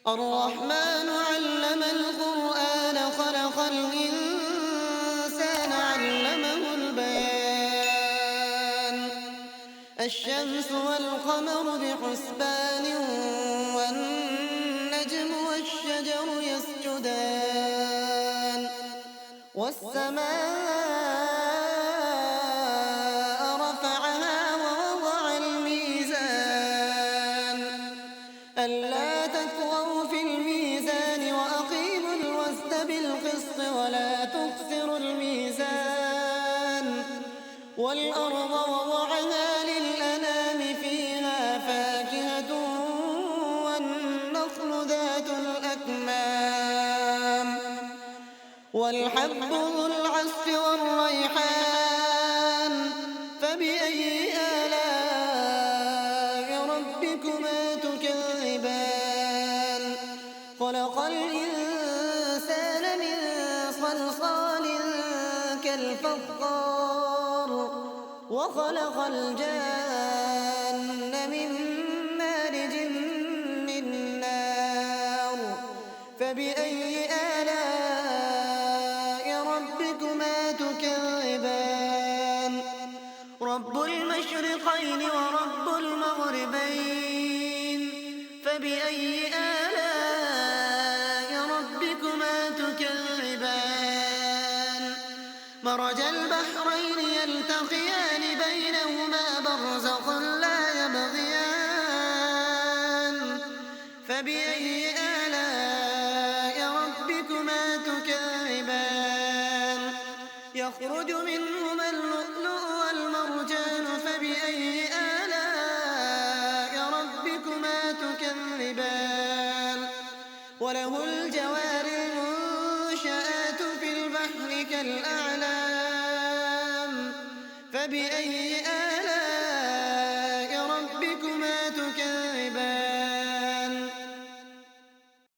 الرحمن علم القرآن خلق الإنسان علمه البيان الشمس والقمر بحسبان والنجم والشجر يسجدان والسماء رفعها ووضع الميزان ألا تطغوا في الميزان وأقيموا الوزن بالقسط ولا تخسروا الميزان والأرض وضعها للأنام فيها فاكهة والنخل ذات الأكمام والحب ذو العصف والريحان فبأي آلاء ربكما تكذبان خلق الإنسان من صلصال كالفخار وخلق الجان من مارج من نار فبأي آلاء ربكما تكذبان رب المشرقين ورب المغربين فبأي آلاء ربكما تكذبان مرج البحرين يلتقيان بينهما برزخ لا يبغيان فبأي آلاء ربكما تكذبان يخرج منهما اللؤلؤ والمرجان فبأي آلاء ربكما تكذبان وله الجوار المنشآت في البحر كالأعلام فبأي آلاء ربكما تكذبان